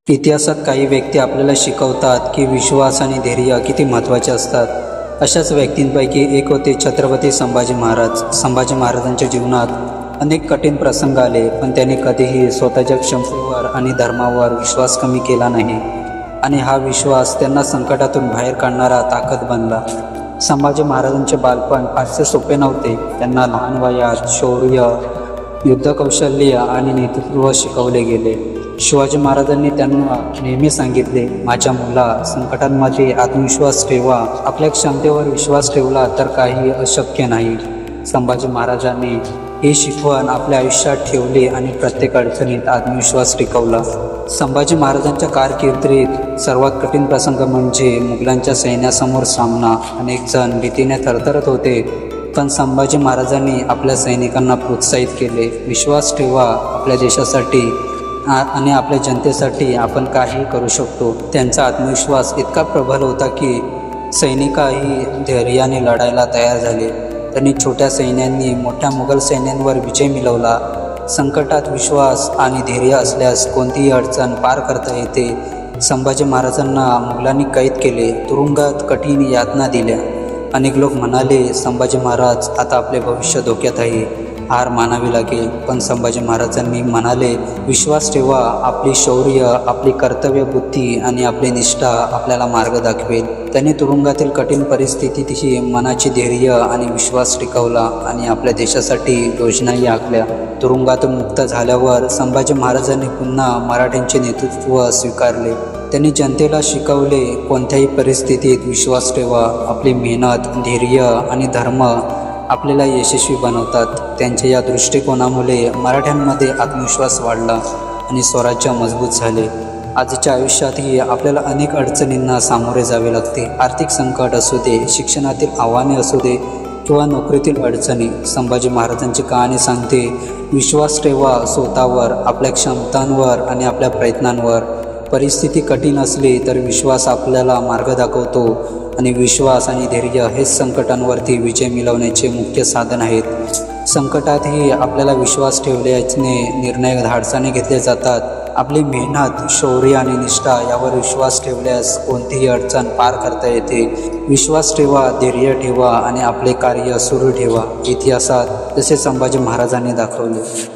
इतिहासात काही व्यक्ती आपल्याला शिकवतात की विश्वास आणि धैर्य किती महत्त्वाचे असतात. अशाच व्यक्तींपैकी एक होते छत्रपती संभाजी महाराज. संभाजी महाराजांच्या जीवनात अनेक कठीण प्रसंग आले, पण त्यांनी कधीही स्वतःच्या क्षमतेवर आणि धर्मावर विश्वास कमी केला नाही, आणि हा विश्वास त्यांना संकटातून बाहेर काढणारा ताकद बनला. संभाजी महाराजांचे बालपण फारसे सोपे नव्हते. त्यांना लहान वयात शौर्य, युद्धकौशल्य आणि नेतृत्व शिकवले गेले. शिवाजी महाराजांनी त्यांना नेहमी सांगितले, माझ्या मुला, संकटांमध्ये आत्मविश्वास ठेवा. आपल्या क्षमतेवर विश्वास ठेवला तर काही अशक्य नाही. संभाजी महाराजांनी ही शिकवण आपल्या आयुष्यात ठेवली आणि प्रत्येक अडचणीत आत्मविश्वास टिकवला. संभाजी महाराजांच्या कारकिर्दीत सर्वात कठीण प्रसंग म्हणजे मुघलांच्या सैन्यासमोर सामना. अनेक जण भीतीने थरथरत होते, पण संभाजी महाराजांनी आपल्या सैनिकांना प्रोत्साहित केले. विश्वास ठेवा, आपल्या देशासाठी आणि आपल्या जनतेसाठी आपण काही करू शकतो. त्यांचा आत्मविश्वास इतका प्रबल होता की सैनिकही धैर्याने लढायला तयार झाले. त्यांनी छोट्या सैन्यांनी मोठ्या मुघल सैन्यांवर विजय मिळवला. संकटात विश्वास आणि धैर्य असल्यास कोणतीही अडचण पार करता येते. संभाजी महाराजांना मुघलांनी कैद केले, तुरुंगात कठीण यातना दिल्या. अनेक लोक म्हणाले, संभाजी महाराज आता आपले भविष्य धोक्यात आहे, हार मानावी लागेल. पण संभाजी महाराजांनी म्हणाले, विश्वास ठेवा, आपली शौर्य, आपली कर्तव्यबुद्धी आणि आपली निष्ठा आपल्याला मार्ग दाखवेल. त्यांनी तुरुंगातील कठीण परिस्थितीतही मनाची धैर्य आणि विश्वास टिकवला आणि आपल्या देशासाठी योजनाही आखल्या. तुरुंगातून मुक्त झाल्यावर संभाजी महाराजांनी पुन्हा मराठ्यांचे नेतृत्व स्वीकारले. त्यांनी जनतेला शिकवले, कोणत्याही परिस्थितीत विश्वास ठेवा. आपली मेहनत, धैर्य आणि धर्म आपल्याला यशस्वी बनवतात. त्यांच्या या दृष्टिकोनामुळे मराठ्यांमध्ये आत्मविश्वास वाढला आणि स्वराज्य मजबूत झाले. आजच्या आयुष्यातही आपल्याला अनेक अडचणींना सामोरे जावे लागते. आर्थिक संकट असू दे, शिक्षणातील आव्हाने असू दे किंवा नोकरीतील अडचणी. संभाजी महाराजांची कहाणी सांगते, विश्वास ठेवा स्वतःवर, आपल्या क्षमतांवर आणि आपल्या प्रयत्नांवर. परिस्थिती कठीण असली तर विश्वास आपल्याला मार्ग दाखवतो, आणि विश्वास आणि धैर्य हेच संकटांवरती विजय मिळवण्याचे मुख्य साधन आहेत. संकटातही आपल्याला विश्वास ठेवल्याने निर्णय धाडसाने घेतले जातात. आपली मेहनत, शौर्य आणि निष्ठा यावर विश्वास ठेवल्यास कोणतीही अडचण पार करता येते. विश्वास ठेवा, धैर्य ठेवा आणि आपले कार्य सुरू ठेवा. इतिहासात जसे संभाजी महाराजांनी दाखवले.